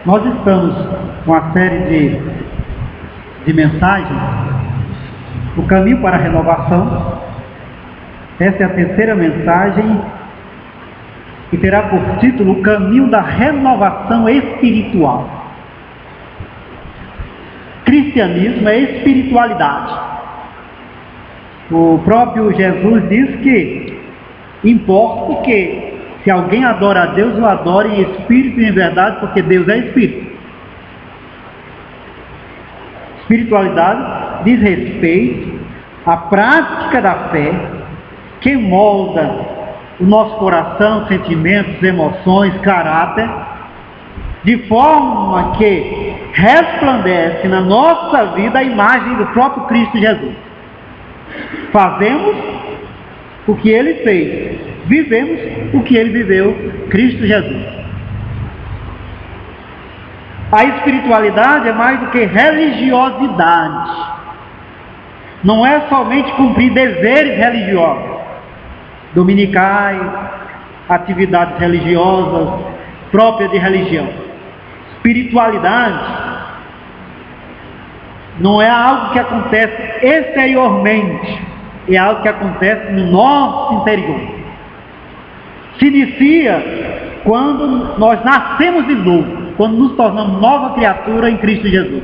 Nós estamos com uma série de mensagens, o caminho para a renovação. Essa é a terceira mensagem e terá por título o caminho da renovação espiritual. Cristianismo é espiritualidade. O próprio Jesus diz que importa que se alguém adora a Deus, o adore em espírito e em verdade, porque Deus é espírito. Espiritualidade diz respeito à prática da fé que molda o nosso coração, sentimentos, emoções, caráter, de forma que resplandece na nossa vida a imagem do próprio Cristo Jesus. Fazemos o que Ele fez, vivemos o que Ele viveu, Cristo Jesus. A espiritualidade é mais do que religiosidade. Não é somente cumprir deveres religiosos, dominicais, atividades religiosas próprias de religião. Espiritualidade não é algo que acontece exteriormente, é algo que acontece no nosso interior. Se inicia quando nós nascemos de novo, quando nos tornamos nova criatura em Cristo Jesus.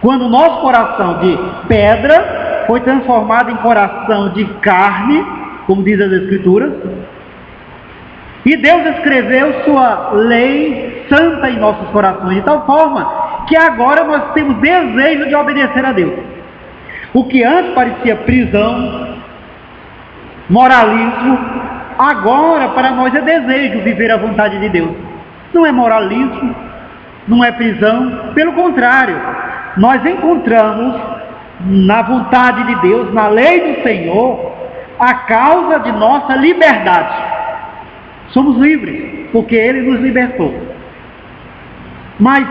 Quando o nosso coração de pedra foi transformado em coração de carne, como diz as Escrituras, e Deus escreveu sua lei santa em nossos corações, de tal forma que agora nós temos desejo de obedecer a Deus. O que antes parecia prisão, moralismo, agora para nós é desejo viver a vontade de Deus. Não é moralismo, não é prisão, pelo contrário, nós encontramos na vontade de Deus, na lei do Senhor, a causa de nossa liberdade. Somos livres, porque Ele nos libertou. Mas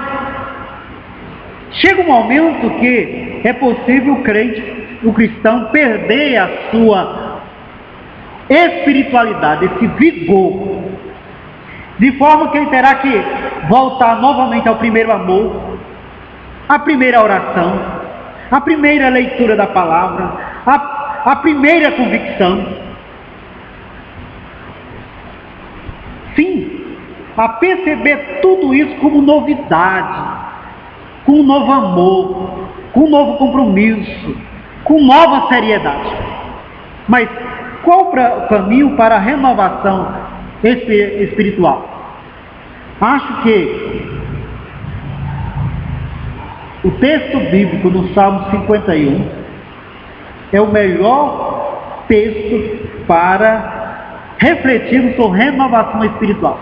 chega um momento que é possível o crente, o cristão, perder a sua espiritualidade, esse vigor, de forma que ele terá que voltar novamente ao primeiro amor, à primeira oração, à primeira leitura da palavra, à primeira convicção. Sim, a perceber tudo isso como novidade, com um novo amor, com um novo compromisso, com nova seriedade. Mas qual o caminho para a renovação espiritual? Acho que o texto bíblico no Salmo 51 é o melhor texto para refletirmos sobre renovação espiritual.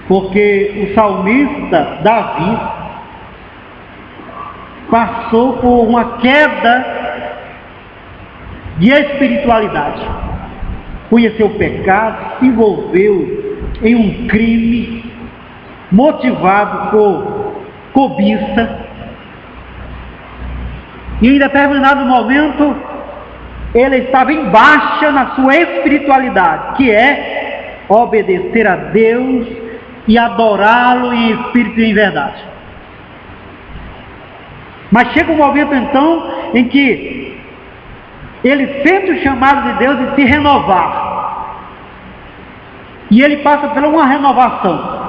Porque o salmista Davi passou por uma queda de espiritualidade. Conheceu o pecado, se envolveu em um crime motivado por cobiça. E em determinado momento ele estava em baixa na sua espiritualidade, que é obedecer a Deus e adorá-lo em espírito e em verdade. Mas chega um momento então em que ele sente o chamado de Deus de se renovar. E ele passa por uma renovação.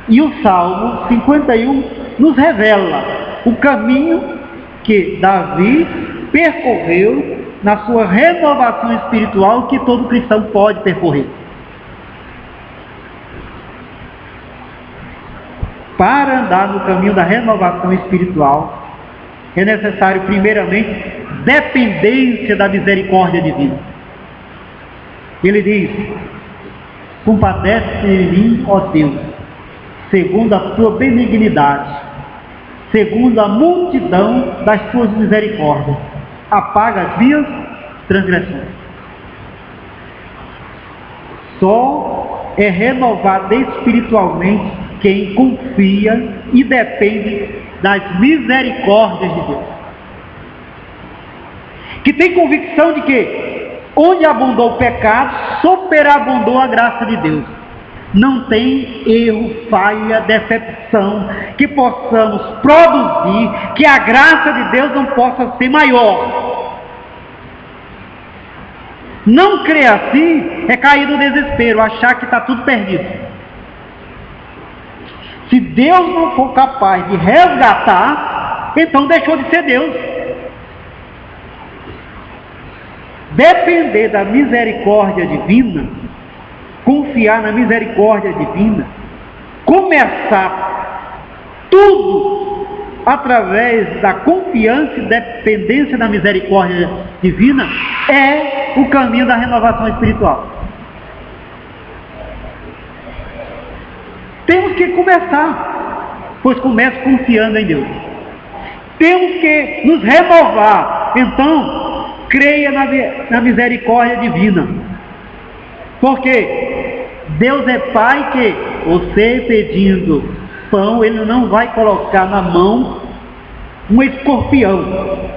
E o Salmo 51 nos revela o caminho que Davi percorreu na sua renovação espiritual, que todo cristão pode percorrer. Para andar no caminho da renovação espiritual, é necessário, primeiramente, dependência da misericórdia divina. Ele diz: compadece de mim, ó Deus, segundo a tua benignidade, segundo a multidão das tuas misericórdias, apaga as minhas transgressões. Só é renovado espiritualmente quem confia e depende das misericórdias de Deus, que tem convicção de que onde abundou o pecado, superabundou a graça de Deus. não tem erro, falha, decepção que possamos produzir, que a graça de Deus não possa ser maior. Não crer assim é cair no desespero, achar que está tudo perdido. Se Deus não for capaz de resgatar, então deixou de ser Deus. Depender da misericórdia divina, confiar na misericórdia divina, começar tudo através da confiança e dependência da misericórdia divina, é o caminho da renovação espiritual. Temos que começar, pois começa confiando em Deus. Temos que nos renovar, então creia na misericórdia divina. Porque Deus é Pai que você pedindo pão, Ele não vai colocar na mão um escorpião.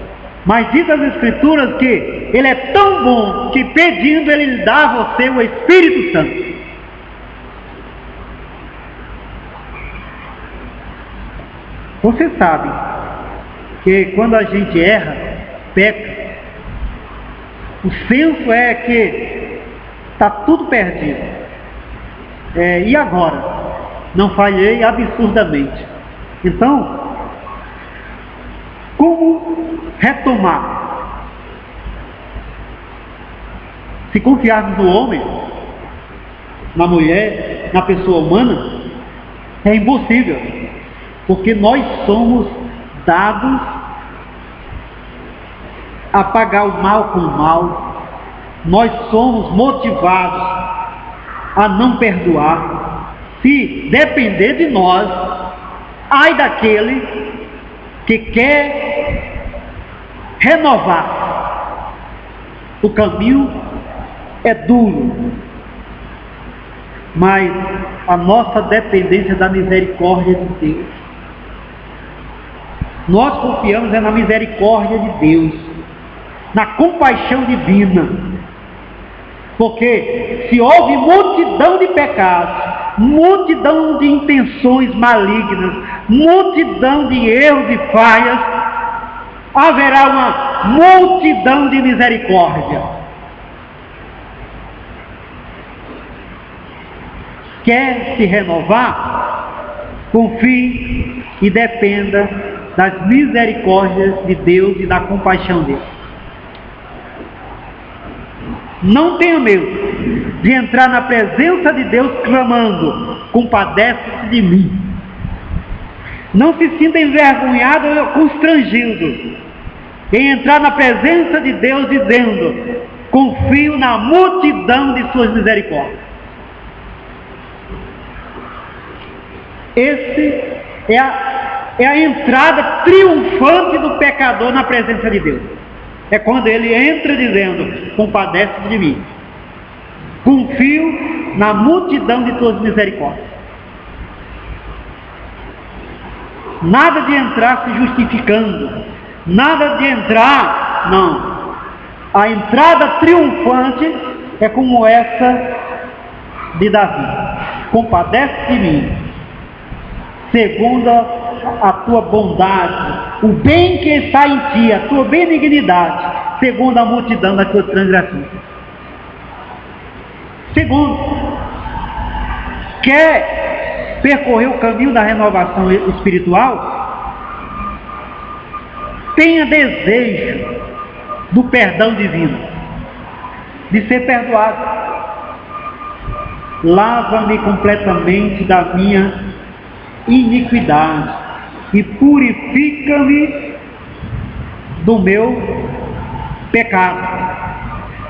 Mas diz as Escrituras que Ele é tão bom que pedindo Ele lhe dá a você o Espírito Santo. Você sabe que quando a gente erra, peca, o senso é que está tudo perdido. E agora? Não falhei absurdamente. Então, como retomar? Se confiarmos no homem, na mulher, na pessoa humana, é impossível. Porque nós somos dados a pagar o mal com o mal. Nós somos motivados a não perdoar. Se depender de nós, ai daquele que quer renovar. O caminho é duro, mas a nossa dependência da misericórdia de Deus. Nós confiamos na misericórdia de Deus, na compaixão divina. Porque se houve multidão de pecados, multidão de intenções malignas, multidão de erros e falhas, haverá uma multidão de misericórdia. Quer se renovar? Confie e dependa das misericórdias de Deus e da compaixão dele. Não tenha medo de entrar na presença de Deus clamando: compadece-se de mim. Não se sinta envergonhado ou constrangido em entrar na presença de Deus dizendo: confio na multidão de suas misericórdias. Esse é a entrada triunfante do pecador na presença de Deus. É quando ele entra dizendo: compadece-se de mim. Confio na multidão de tuas misericórdias. Nada de entrar se justificando. Nada de entrar, não. A entrada triunfante é como essa de Davi: compadece de mim, segundo a tua bondade, o bem que está em ti, a tua benignidade, segundo a multidão das tuas transgressões. Segundo, quer percorrer o caminho da renovação espiritual? Tenha desejo do perdão divino, de ser perdoado. Lava-me completamente da minha iniquidade e purifica-me do meu pecado.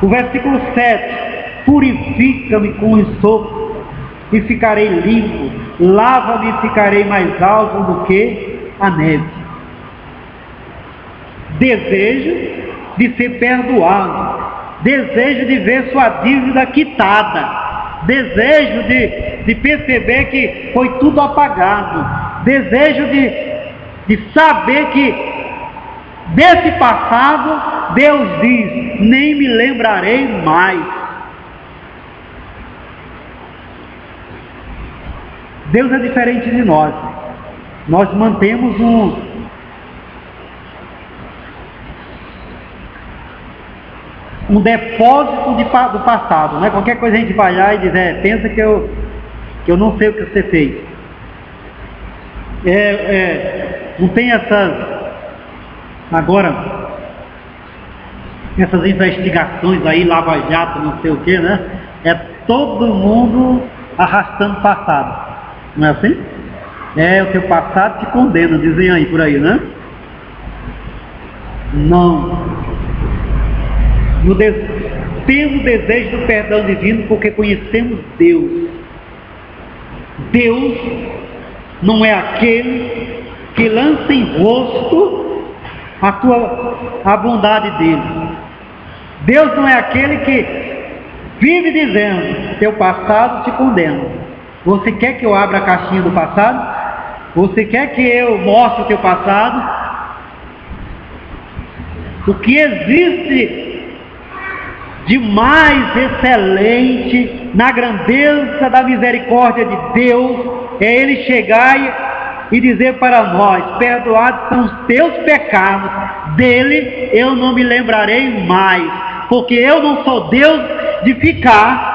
O versículo 7: purifica-me com o ensopo e ficarei limpo, lava-me e ficarei mais alvo do que a neve. Desejo de ser perdoado, desejo de ver sua dívida quitada, desejo de perceber que foi tudo apagado, desejo de saber que desse passado Deus diz: nem me lembrarei mais. Deus é diferente de nós. Nós mantemos um depósito do passado, né? Qualquer coisa a gente vai lá e diz, pensa que eu não sei o que você fez. Não tem essas investigações aí, Lava Jato, não sei o que, né? É todo mundo arrastando passado. Não é assim? O teu passado te condena, dizem aí por aí, né? Não. Temos desejo do perdão divino porque conhecemos Deus. Deus não é aquele que lança em rosto a bondade dele. Deus não é aquele que vive dizendo, teu passado te condena. Você quer que eu abra a caixinha do passado? Você quer que eu mostre o teu passado? O que existe de mais excelente na grandeza da misericórdia de Deus é Ele chegar e dizer para nós, perdoados são os teus pecados, dele eu não me lembrarei mais, porque eu não sou Deus de ficar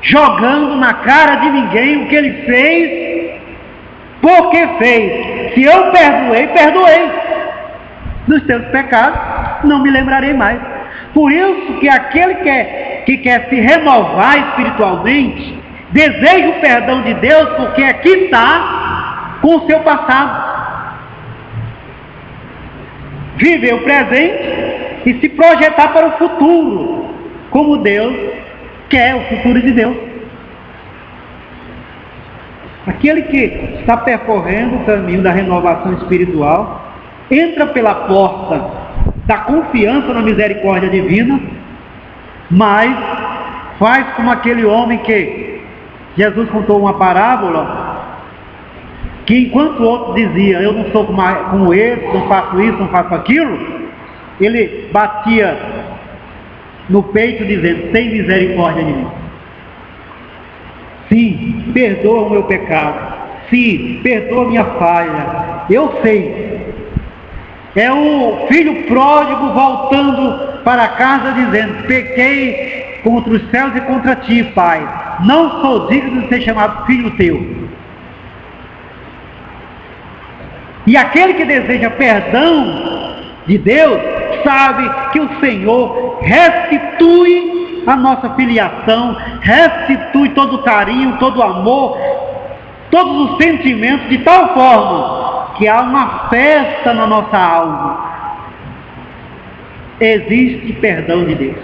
jogando na cara de ninguém o que ele fez, porque fez. Se eu perdoei dos teus pecados, não me lembrarei mais. Por isso que aquele que quer se renovar espiritualmente, deseja o perdão de Deus, porque aqui está com o seu passado. Viver o presente e se projetar para o futuro, como Deus quer o futuro de Deus. Aquele que está percorrendo o caminho da renovação espiritual, entra pela porta da confiança na misericórdia divina, mas faz como aquele homem que Jesus contou uma parábola, que enquanto o outro dizia, eu não sou como esse, não faço isso, não faço aquilo, ele batia no peito dizendo, tem misericórdia de mim. Sim, perdoa o meu pecado. Sim, perdoa a minha falha. Eu sei. É o filho pródigo voltando para casa dizendo, pequei contra os céus e contra ti, Pai. Não sou digno de ser chamado filho teu. E aquele que deseja perdão de Deus, sabe que o Senhor restitui a nossa filiação, restitui todo o carinho, todo o amor, todos os sentimentos, de tal forma que há uma festa na nossa alma. Existe perdão de Deus.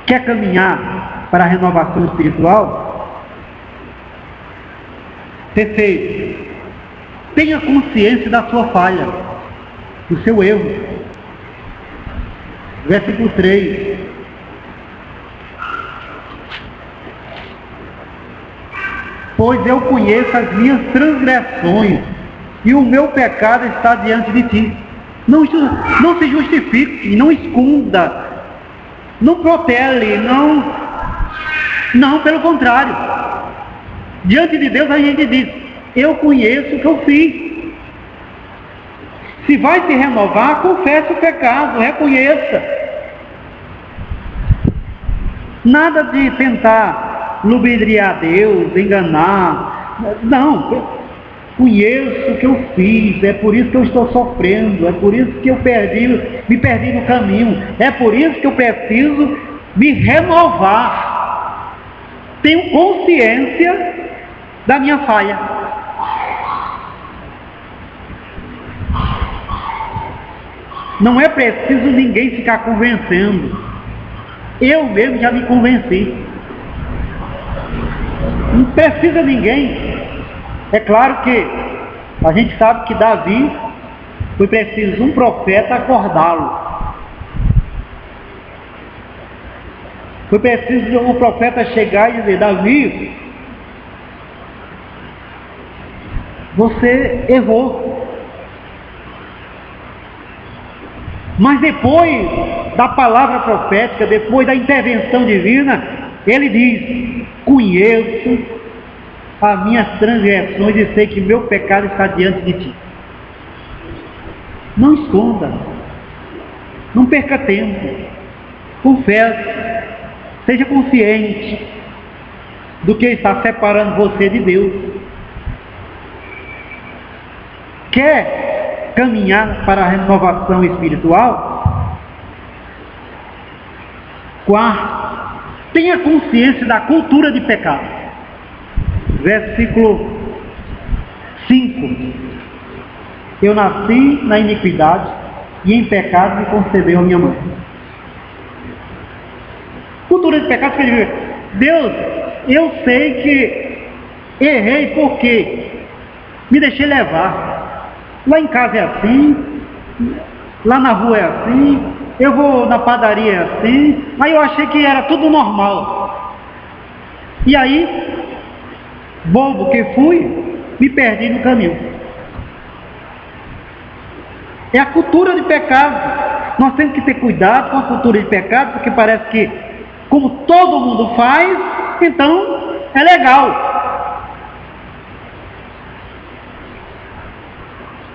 Quer caminhar para a renovação espiritual? Terceiro, tenha consciência da sua falha, do seu erro. Versículo 3. Pois eu conheço as minhas transgressões, e o meu pecado está diante de ti. Não se justifique, não esconda, não protele, não, pelo contrário. Diante de Deus a gente diz, eu conheço o que eu fiz. Se vai se renovar, confesse o pecado, reconheça. Nada de tentar ludibriar Deus, enganar. Não, conheço o que eu fiz, é por isso que eu estou sofrendo, é por isso que eu me perdi no caminho, é por isso que eu preciso me renovar. Tenho consciência da minha falha. Não é preciso ninguém ficar convencendo. Eu mesmo já me convenci. Não precisa ninguém. É claro que a gente sabe que Davi foi preciso um profeta acordá-lo. Foi preciso um profeta chegar e dizer, Davi, você errou. Mas depois da palavra profética, depois da intervenção divina, ele diz: conheço as minhas transgressões e sei que meu pecado está diante de ti. Não esconda, não perca tempo, confesse, seja consciente do que está separando você de Deus. Quer caminhar para a renovação espiritual? Quarto, tenha consciência da cultura de pecado. Versículo 5: eu nasci na iniquidade e em pecado me concebeu a minha mãe. Cultura de pecado quer dizer: Deus, eu sei que errei porque me deixei levar. Lá em casa é assim, lá na rua é assim, eu vou na padaria é assim, aí eu achei que era tudo normal. E aí, bobo que fui, me perdi no caminho. É a cultura de pecado. Nós temos que ter cuidado com a cultura de pecado, porque parece que, como todo mundo faz, então é legal.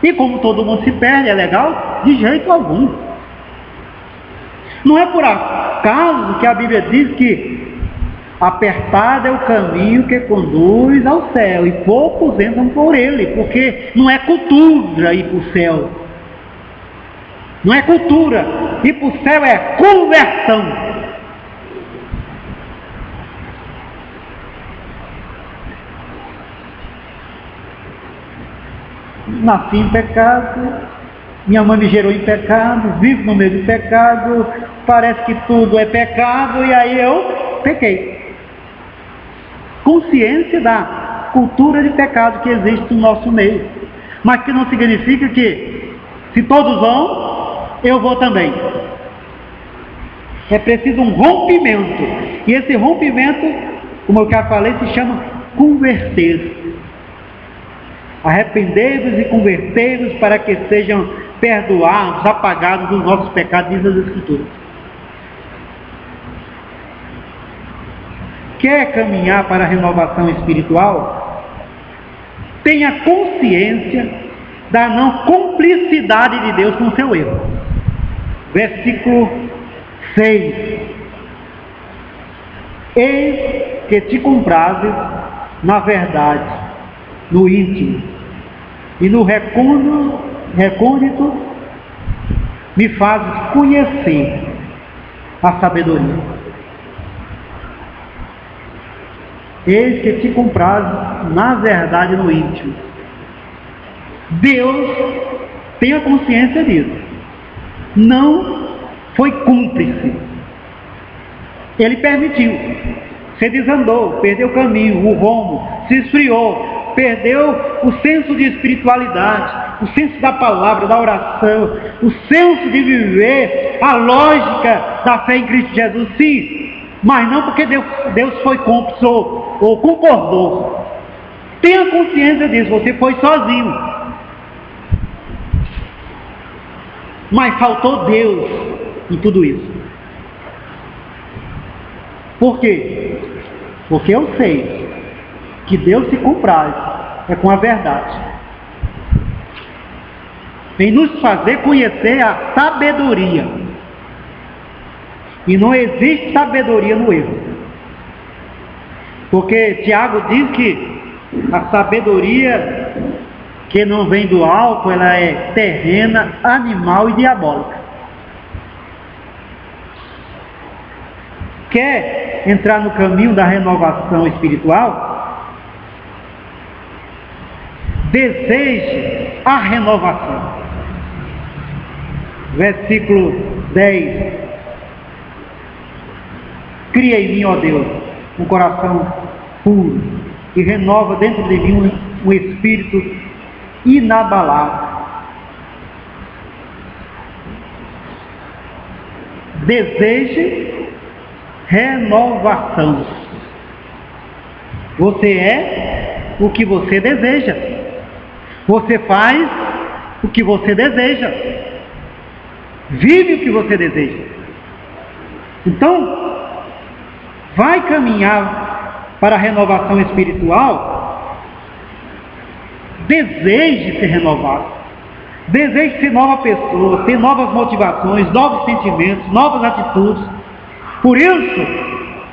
E como todo mundo se perde, é legal? De jeito algum. Não é por acaso que a Bíblia diz que apertado é o caminho que conduz ao céu, e poucos entram por ele, porque não é cultura ir para o céu. Não é cultura. Ir para o céu é conversão. Nasci em pecado, minha mãe me gerou em pecado, vivo no meio do pecado, parece que tudo é pecado, e aí eu pequei. Consciência da cultura de pecado que existe no nosso meio, mas que não significa que, se todos vão, eu vou também. É preciso um rompimento, e esse rompimento, como eu já falei, se chama converter. Arrependei-vos e convertei-vos para que sejam perdoados, apagados dos nossos pecados, diz as Escrituras. Quer caminhar para a renovação espiritual? Tenha consciência da não cumplicidade de Deus com o seu erro. Versículo 6: eis que te comprases na verdade, no íntimo, e no recôndito me fazes conhecer a sabedoria. Eis que te comprases na verdade, no íntimo. Deus tem a consciência disso. Não foi cúmplice. Ele permitiu. Você desandou, perdeu o caminho, o rumo, se esfriou, perdeu o senso de espiritualidade, o senso da palavra, da oração, o senso de viver a lógica da fé em Cristo Jesus. Sim, mas não porque Deus foi cúmplice ou concordou. Tenha consciência disso, você foi sozinho. Mas faltou Deus em tudo isso. Por quê? Porque eu sei que Deus se compraz é com a verdade, em nos fazer conhecer a sabedoria. E não existe sabedoria no erro, porque Tiago diz que a sabedoria que não vem do alto, ela é terrena, animal e diabólica. Quer entrar no caminho da renovação espiritual? Deseje a renovação. Versículo 10: cria em mim, ó Deus, um coração puro, e renova dentro de mim um espírito inabalável. Deseje renovação. Você é o que você deseja. Você faz o que você deseja. Vive o que você deseja. Então, vai caminhar para a renovação espiritual, deseje ser renovado, deseje ser nova pessoa, ter novas motivações, novos sentimentos, novas atitudes. Por isso,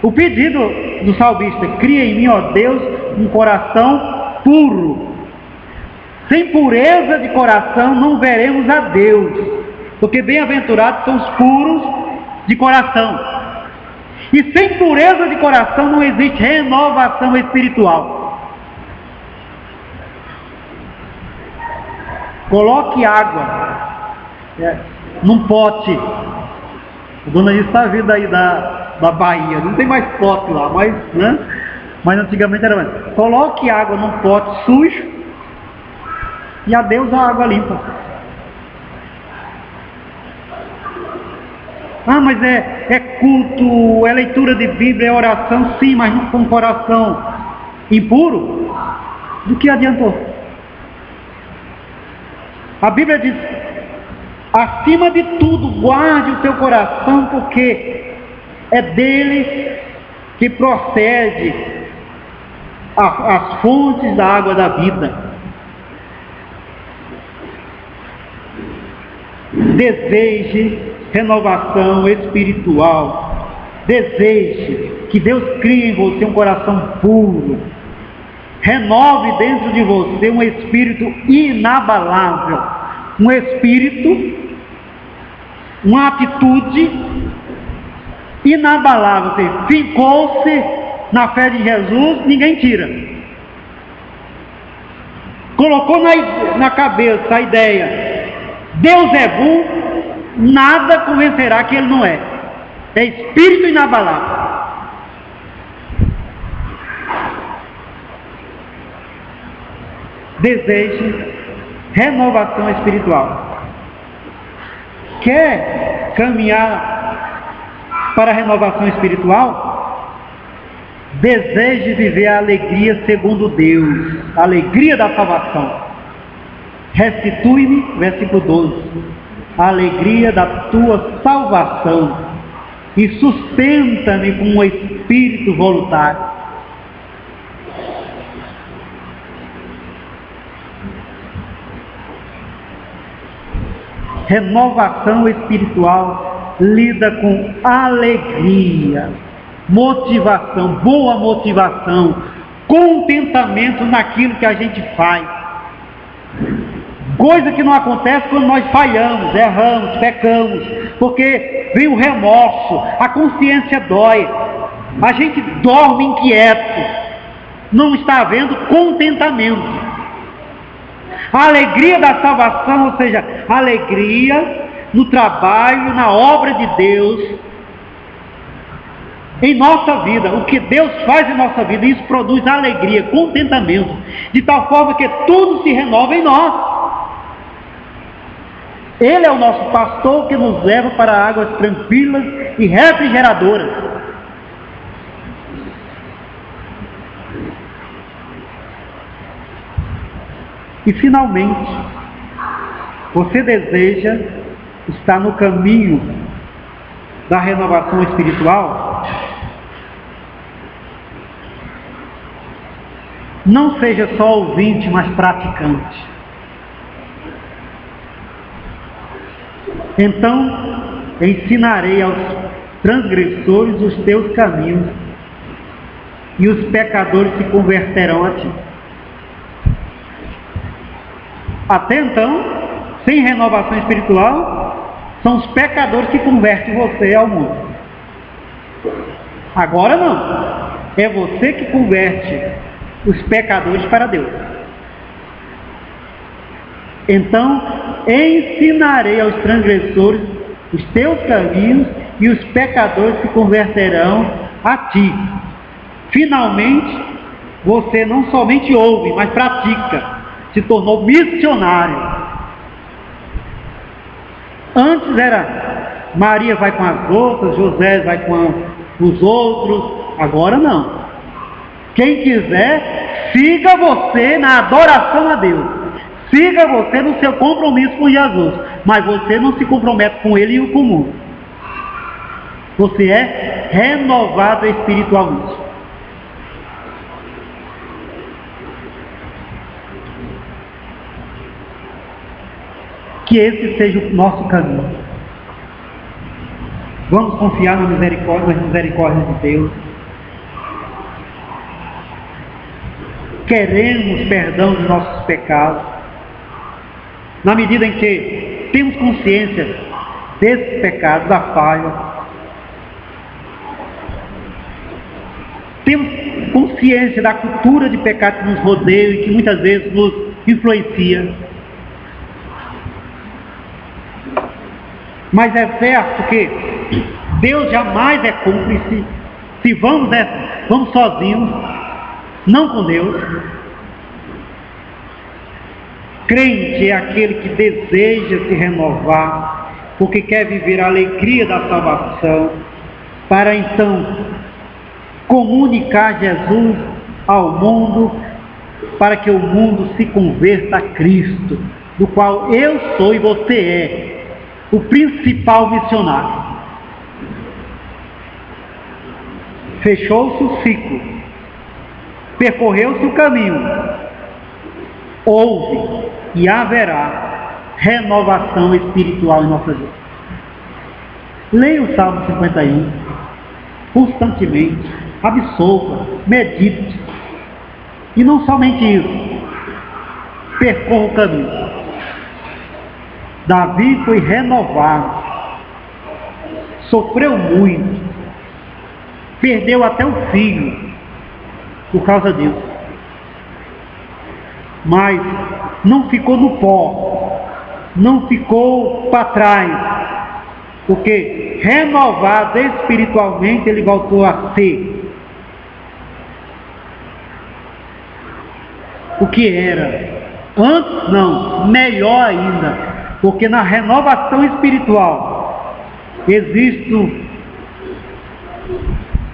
o pedido do salmista: cria em mim, ó Deus, um coração puro. Sem pureza de coração não veremos a Deus, porque bem-aventurados são os puros de coração. E sem pureza de coração não existe renovação espiritual. Coloque água num pote. A dona Isa está vindo aí da Bahia, não tem mais pote lá, mas antigamente era mais. Coloque água num pote sujo e adeus a água limpa. Ah, mas é culto, é leitura de Bíblia, é oração, sim, mas não com coração impuro, do que adiantou? A Bíblia diz: acima de tudo, guarde o teu coração, porque é dele que procede as fontes da água da vida. Deseje renovação espiritual. Deseje que Deus crie em você um coração puro. Renove dentro de você um espírito inabalável, um espírito, uma atitude inabalável. Você ficou-se na fé de Jesus, ninguém tira. Colocou na cabeça a ideia: Deus é bom, nada convencerá que Ele não é. É espírito inabalável. Deseje renovação espiritual. Quer caminhar para a renovação espiritual? Deseje viver a alegria segundo Deus, a alegria da salvação. Restitui-me, versículo 12, a alegria da tua salvação e sustenta-me com um espírito voluntário. Renovação espiritual lida com alegria, motivação, boa motivação, contentamento naquilo que a gente faz. Coisa que não acontece quando nós falhamos, erramos, pecamos, porque vem o remorso, a consciência dói, a gente dorme inquieto, não está havendo contentamento. A alegria da salvação, ou seja, a alegria no trabalho, na obra de Deus, em nossa vida, o que Deus faz em nossa vida, isso produz alegria, contentamento, de tal forma que tudo se renova em nós. Ele é o nosso pastor que nos leva para águas tranquilas e refrigeradoras. E finalmente, você deseja estar no caminho da renovação espiritual? Não seja só ouvinte, mas praticante. Então, ensinarei aos transgressores os teus caminhos, e os pecadores se converterão a ti. Até então, sem renovação espiritual, são os pecadores que convertem você ao mundo. Agora não. É você que converte os pecadores para Deus. Então, ensinarei aos transgressores os teus caminhos, e os pecadores se converterão a ti. Finalmente, você não somente ouve, mas pratica. Se tornou missionário. Antes era Maria vai com as outras, José vai com os outros. Agora não. Quem quiser, siga você na adoração a Deus. Siga você no seu compromisso com Jesus. Mas você não se compromete com Ele e com o mundo. Você é renovado espiritualmente. Que esse seja o nosso caminho. Vamos confiar nas misericórdias de Deus. Queremos perdão dos nossos pecados. Na medida em que temos consciência desses pecados, da falha, temos consciência da cultura de pecado que nos rodeia e que muitas vezes nos influencia. Mas é certo que Deus jamais é cúmplice. Se vamos sozinhos, não com Deus. Crente é aquele que deseja se renovar, porque quer viver a alegria da salvação, para então comunicar Jesus ao mundo, para que o mundo se converta a Cristo, do qual eu sou e você é o principal missionário. Fechou-se o ciclo, percorreu-se o caminho, houve e haverá renovação espiritual em nossa vida. Leia o Salmo 51 constantemente, absorva, medite, e não somente isso, percorra o caminho. Davi foi renovado, sofreu muito, perdeu até o filho por causa disso, mas não ficou no pó, não ficou para trás, porque renovado espiritualmente ele voltou a ser o que era antes, não, melhor ainda. Porque na renovação espiritual existe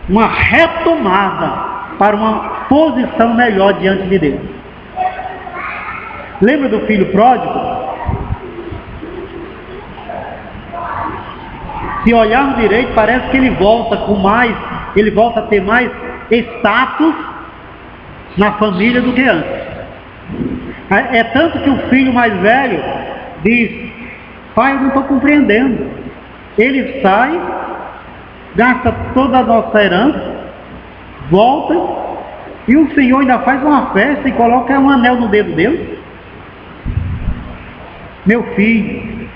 uma retomada para uma posição melhor diante de Deus. Lembra do filho pródigo? Se olharmos direito, parece que ele volta a ter mais status na família do que antes. É tanto que o filho mais velho diz: pai, eu não estou compreendendo. Ele sai, gasta toda a nossa herança, volta, e o Senhor ainda faz uma festa e coloca um anel no dedo dele. Meu filho,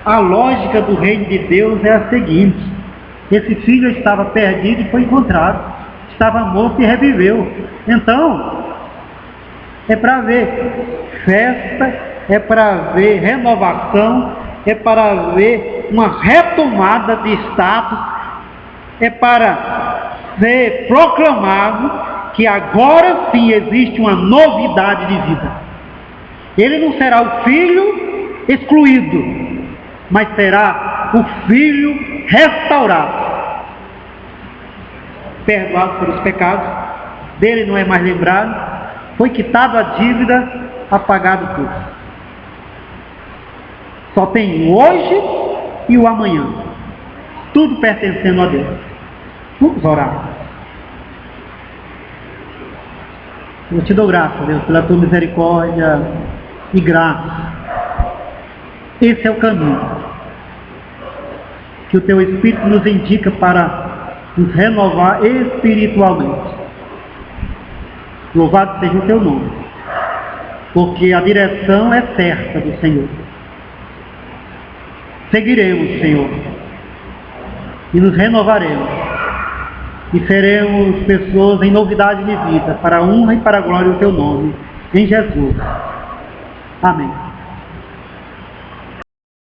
a lógica do reino de Deus é a seguinte: esse filho estava perdido e foi encontrado, estava morto e reviveu. Então, é para ver festa, é para ver renovação, é para ver uma retomada de status, é para ser proclamado que agora sim existe uma novidade de vida. Ele não será o filho excluído, mas será o filho restaurado, perdoado pelos pecados, dele não é mais lembrado, foi quitado a dívida, apagado tudo. Só tem o hoje e o amanhã, tudo pertencendo a Deus. Vamos orar. Eu te dou graça, Deus, pela tua misericórdia e graça. Esse é o caminho que o teu Espírito nos indica para nos renovar espiritualmente. Louvado seja o teu nome, porque a direção é certa do Senhor. Seguiremos, Senhor, e nos renovaremos, e seremos pessoas em novidade de vida, para a honra e para a glória do teu nome, em Jesus. Amém.